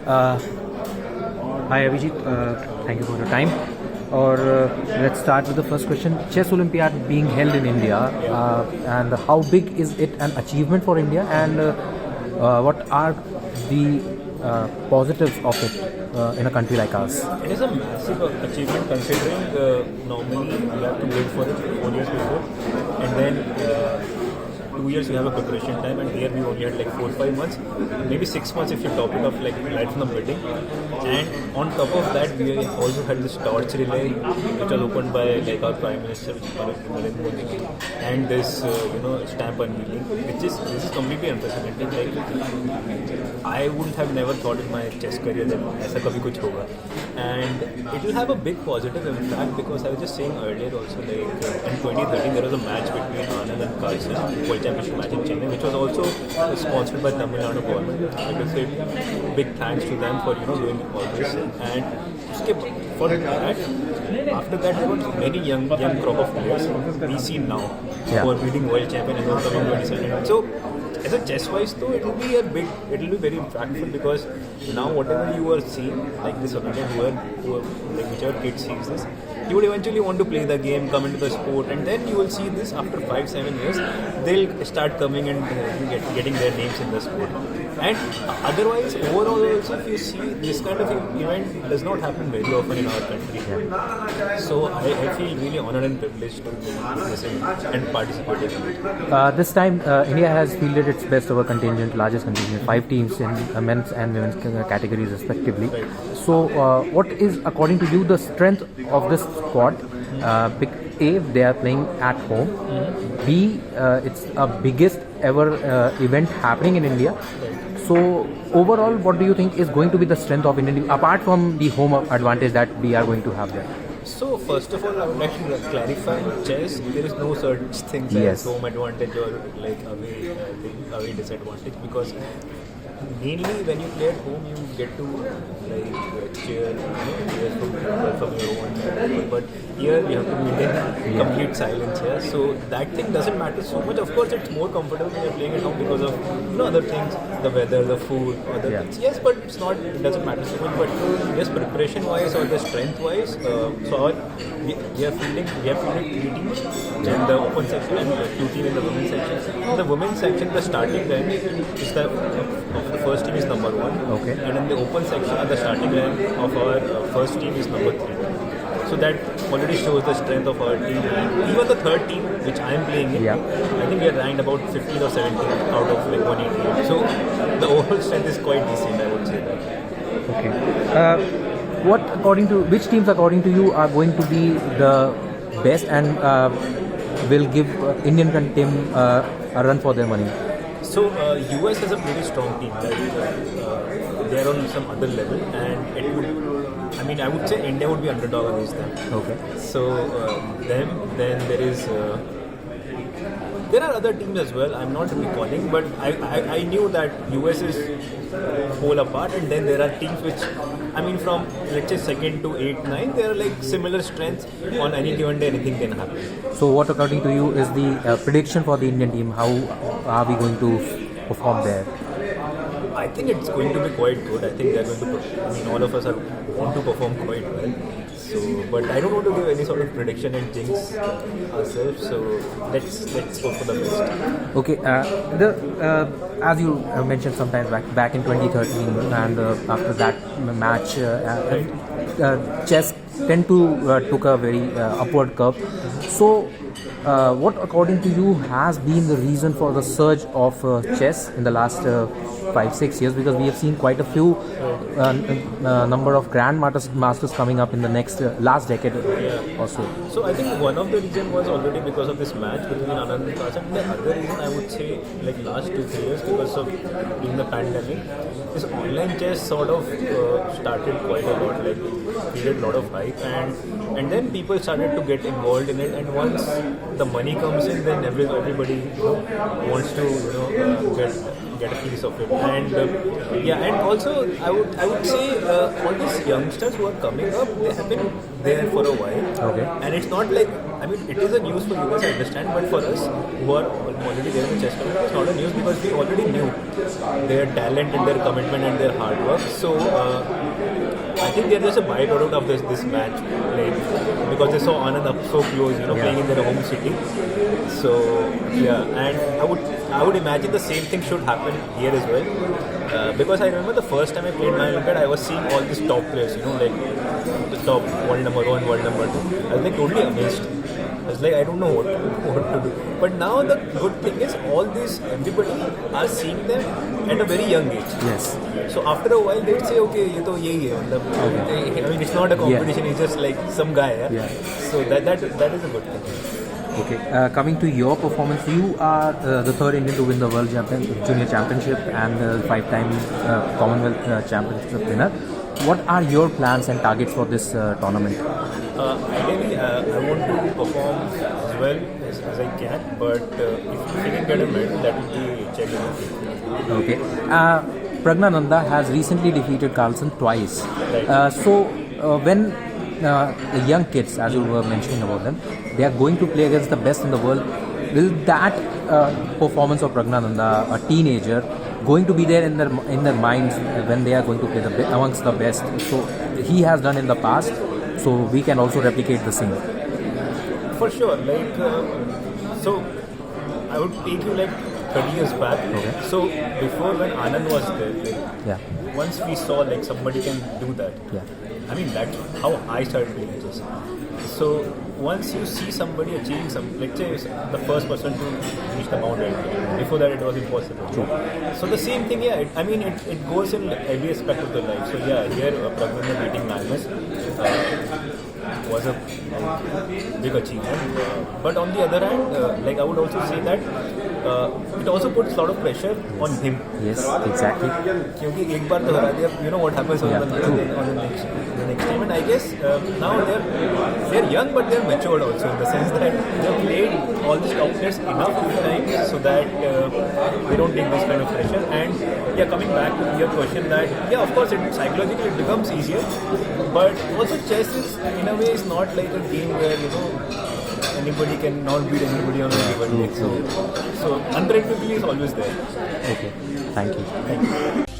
Uh, Hi Abhijeet, thank you for your time. Or let's start with the first question. Chess Olympiad being held in India, and how big is it an achievement for India, and what are the positives of it in a country like ours? It is a massive achievement considering normally you have to wait for it 4 years before, and then 2 years you have a preparation time, and here we only had like 4-5 months, maybe 6 months if you top it off like right from the bidding. And on top of that, we also had this torch relay, which was opened by like our Prime Minister, Narendra Modi, and this stamp unveiling, this is completely unprecedented. Like I wouldn't have never thought in my chess career that ऐसा कभी कुछ होगा, and it will have a big positive impact because I was just saying earlier also, like in 2013 there was a match between Anand and Carlsen, World Championship match in Chennai, which was also sponsored by Tamil Nadu government. I can say big thanks to them for doing all this. And for that, after that there were many young crop of players we see now who are beating world champion and who are coming 27. So as a chess wise though, it will be very impactful, because now whatever you are seeing, like this who are like whichever kid sees this, he would eventually want to play the game, come into the sport, and then you will see this after 5-7 years they'll start coming and getting their names in the sport. And otherwise, overall also, if you see, this kind of event does not happen very often in our country. So I feel really honored and privileged to be this and participate in it. This time, India has fielded its best ever contingent, largest contingent, 5 teams in men's and women's categories respectively. Right. So, what is, according to you, the strength of this squad? A, they are playing at home. B, it's a biggest ever event happening in India. So overall, what do you think is going to be the strength of Indian team, apart from the home advantage that we are going to have there? So first of all, I would like to clarify, in chess there is no such thing as home advantage or like away disadvantage, because mainly when you play at home you get to like cheer from your own, but here you have to maintain complete silence here. So that thing doesn't matter so much. Of course, it's more comfortable when you're playing at home because of other things, the weather, the food, other things. Yes, but it doesn't matter so much. But yes, preparation wise or the strength wise, we are fielding 3 teams in the open section and 2 teams in the women's section. In the women's section, the starting rank is the first team is number 1. Okay. And in the open section, the starting rank of our first team is number 3. So that already shows the strength of our team. Even the third team, which I am playing in, I think we are ranked about 15 or 17 out of like 188. So the overall strength is quite decent, I would say that. Okay. Which teams, according to you, are going to be the best and will give Indian team a run for their money? So US has a pretty strong team. They are on some other level, and it would. I would say India would be underdog against them. Okay. So then there is. There are other teams as well. I'm not recalling, but I knew that US is whole apart, and then there are teams which, from let's say 2nd to 8th, 9th, they are like similar strengths. On any given day, anything can happen. So, what according to you is the prediction for the Indian team? How are we going to perform there? I think it's going to be quite good. I think they're going to. All of us want to perform quite well. So, but I don't want to give any sort of prediction and jinx ourselves. So let's hope for the best. Okay. As you mentioned sometimes back in 2013, and after that match, chess tend to took a very upward curve. So, what according to you has been the reason for the surge of chess in the last 5-6 years? Because we have seen quite a few number of grandmasters coming up in the next last decade or so. So I think one of the reasons was already because of this match between Anand and Carlsen. And the other reason I would say like last 2-3 years because of during the pandemic, this online chess sort of started quite a lot, like created a lot of hype, and then people started to get involved in it, and once the money comes in, then everybody wants to get a piece of it. And and also I would say all these youngsters who are coming up, they have been there for a while. Okay. And it's not like, I mean, it is a news for you guys, I understand, but for us who are already there in the chess community, it's not a news because we already knew their talent and their commitment and their hard work. So I think they're just a byproduct of this match played, because they saw Anand up so close, playing in their home city. So and I would imagine the same thing should happen here as well. Because I remember the first time I played my Olympiad, I was seeing all these top players, like the top world number 1, world number 2. I was like totally amazed. I was like, I don't know what to do. But now the good thing is everybody are seeing them at a very young age. Yes. So after a while they'd say, okay, ye to yahi hai. I mean, it's not a competition, it's just like some guy. Yeah? So that is a good thing. Okay, coming to your performance, you are the third Indian to win the World Junior Championship and the 5-time Commonwealth Championship winner. What are your plans and targets for this tournament? Ideally, I want to perform as well as I can, but if we can get a medal, that will be Czech Olympiad. Okay. Pragnananda has recently defeated Carlsen twice. Right. When the young kids, as you were mentioning about them, they are going to play against the best in the world, will that performance of Pragnananda, a teenager, going to be there in their minds when they are going to play amongst the best? So he has done in the past, so we can also replicate the same. For sure, so I would take you 30 years back. Okay. So before, when Anand was there, once we saw somebody can do that. Yeah. I mean, that's how I started playing chess. So once you see somebody achieving let's say the first person to reach the Mount Everest. Before that, it was impossible. True. So the same thing, it goes in every aspect of the life. So here Pragnananda beating Magnus was a big achievement. But on the other hand, I would also say that it also puts a lot of pressure on him. Yes, exactly. Because एक बार तो हरा दिया, you know what happens on the next time. And I guess now they're young, but they're matured also, in the sense that they've played all these top players enough times so that they don't take this kind of pressure. And coming back to your question, that of course psychologically it becomes easier, but also chess is in a way is not like a game where anybody can not beat anybody on anybody. So unpredictability is always there. Okay, thank you.